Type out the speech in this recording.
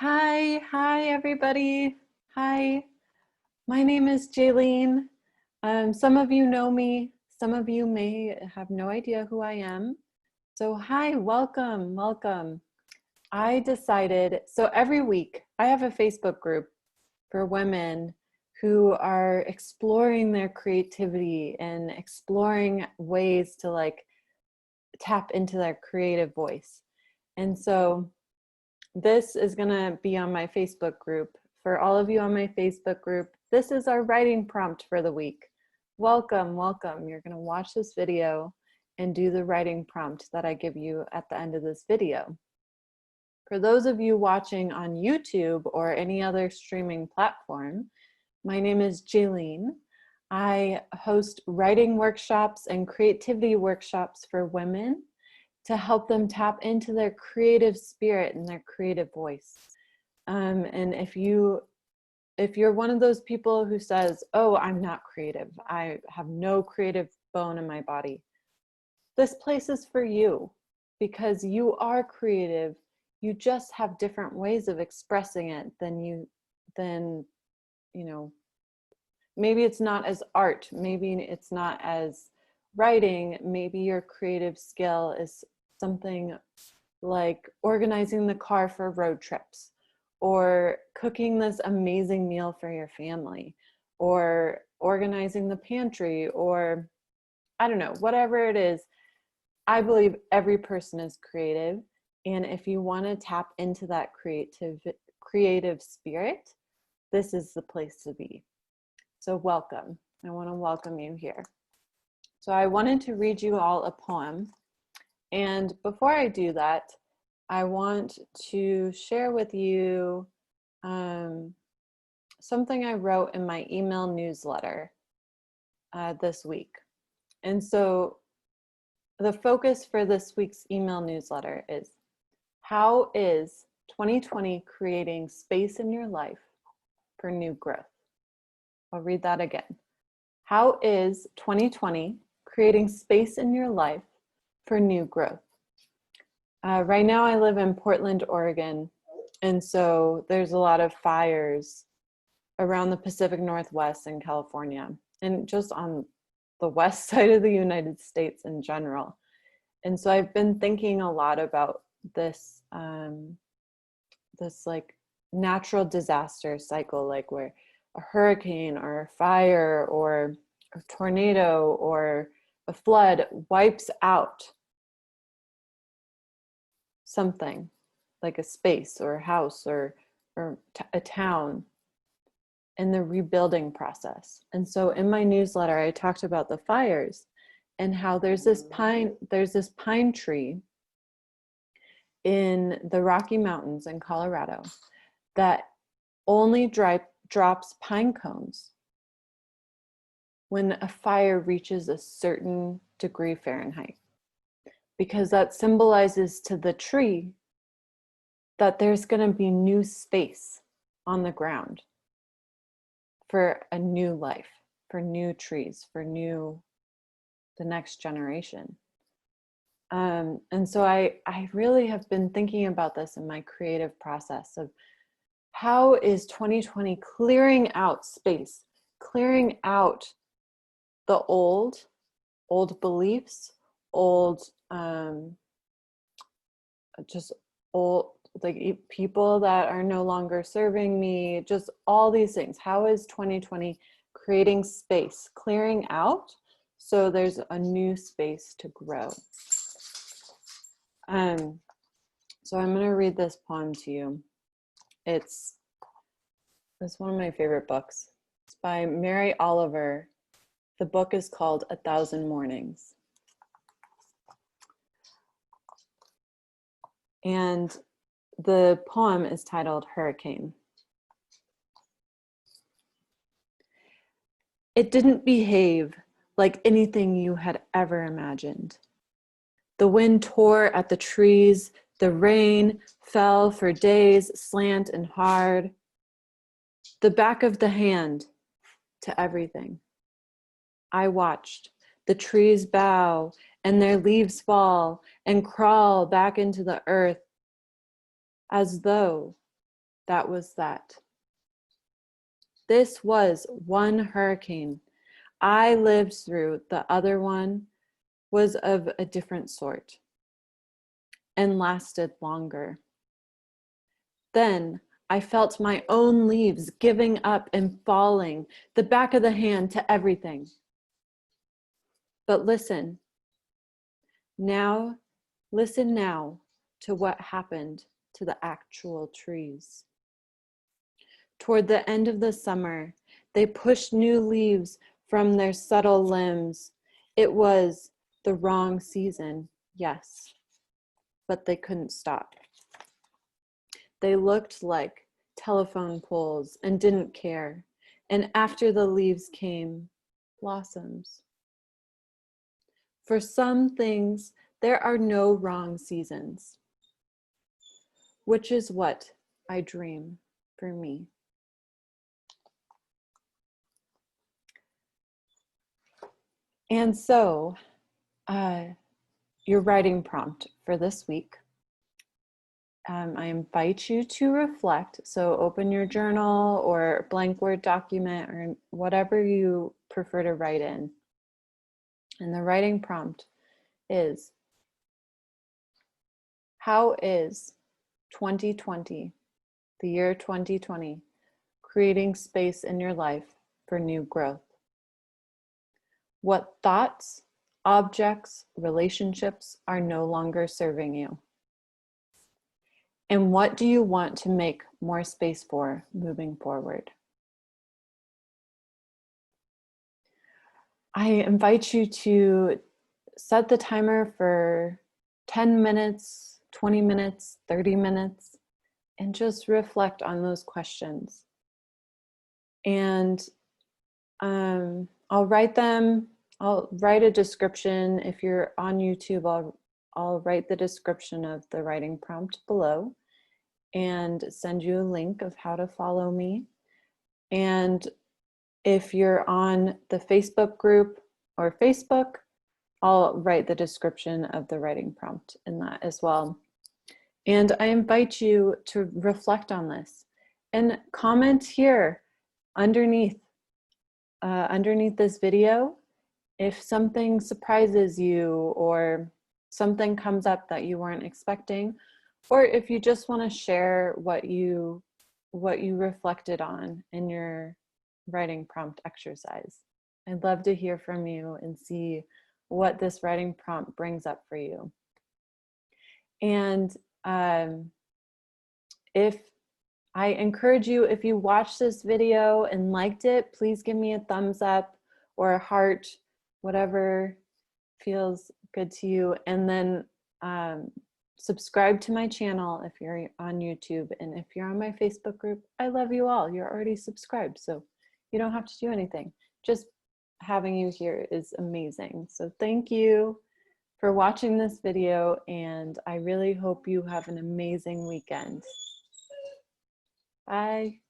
Hi everybody. Hi, my name is Jayleen. Some of you know me, some of you may have no idea who I am. So hi, welcome. I decided, so every week I have a Facebook group for women who are exploring their creativity and exploring ways to tap into their creative voice. And so this is going to be on my Facebook group. For all of you on my Facebook group, this is our writing prompt for the week. Welcome. You're going to watch this video and do the writing prompt that I give you at the end of this video. For those of you watching on YouTube or any other streaming platform, my name is Jayleen. I host writing workshops and creativity workshops for women to help them tap into their creative spirit and their creative voice. And if you're one of those people who says, oh, I'm not creative, I have no creative bone in my body, this place is for you because you are creative. You just have different ways of expressing it than maybe it's not as art, maybe it's not as writing, maybe your creative skill is something like organizing the car for road trips, or cooking this amazing meal for your family, or organizing the pantry, or I don't know, whatever it is. I believe every person is creative, and if you want to tap into that creative spirit, this is the place to be. So welcome. I want to welcome you here. So I wanted to read you all a poem. And before I do that, I want to share with you something I wrote in my email newsletter this week. And so the focus for this week's email newsletter is, how is 2020 creating space in your life for new growth? I'll read that again. How is 2020 creating space in your life for new growth? Right now I live in Portland, Oregon, and so there's a lot of fires around the Pacific Northwest in California, and just on the west side of the United States in general. And so I've been thinking a lot about this like natural disaster cycle, like where a hurricane or a fire or a tornado or a flood wipes out something, like a space or a house or a town, in the rebuilding process. And so in my newsletter, I talked about the fires and how there's this pine tree in the Rocky Mountains in Colorado that only drops pine cones when a fire reaches a certain degree Fahrenheit, because that symbolizes to the tree that there's going to be new space on the ground for a new life, for new trees, for the next generation. And so I really have been thinking about this in my creative process of how is 2020 clearing out space, clearing out the old beliefs, just old, like people that are no longer serving me, just all these things. How is 2020 creating space, clearing out so there's a new space to grow? So I'm going to read this poem to you. It's one of my favorite books. It's by Mary Oliver. The book is called 1,000 Mornings. And the poem is titled Hurricane. It didn't behave like anything you had ever imagined. The wind tore at the trees, the rain fell for days, slant and hard. The back of the hand to everything. I watched the trees bow and their leaves fall and crawl back into the earth as though That was that. This was one hurricane. I lived through the other one, was of a different sort and lasted longer. Then I felt my own leaves giving up and falling, the back of the hand to everything. But listen now to what happened to the actual trees. Toward the end of the summer, they pushed new leaves from their subtle limbs. It was the wrong season, yes, but they couldn't stop. They looked like telephone poles and didn't care. And after the leaves came blossoms. For some things, there are no wrong seasons, which is what I dream for me. And so, your writing prompt for this week, I invite you to reflect. So open your journal or blank Word document or whatever you prefer to write in. And the writing prompt is, how is 2020, the year 2020, creating space in your life for new growth? What thoughts, objects, relationships are no longer serving you? And what do you want to make more space for moving forward? I invite you to set the timer for 10 minutes, 20 minutes, 30 minutes, and just reflect on those questions. And I'll write a description. If you're on YouTube, I'll write the description of the writing prompt below and send you a link of how to follow me. And if you're on the Facebook group or Facebook, I'll write the description of the writing prompt in that as well. And I invite you to reflect on this and comment here underneath this video if something surprises you or something comes up that you weren't expecting, or if you just want to share what you reflected on in your writing prompt exercise. I'd love to hear from you and see what this writing prompt brings up for you. And if I encourage you, if you watched this video and liked it, please give me a thumbs up or a heart, whatever feels good to you. And then subscribe to my channel if you're on YouTube. And if you're on my Facebook group, I love you all. You're already subscribed, so you don't have to do anything. Just having you here is amazing. So thank you for watching this video, and I really hope you have an amazing weekend. Bye.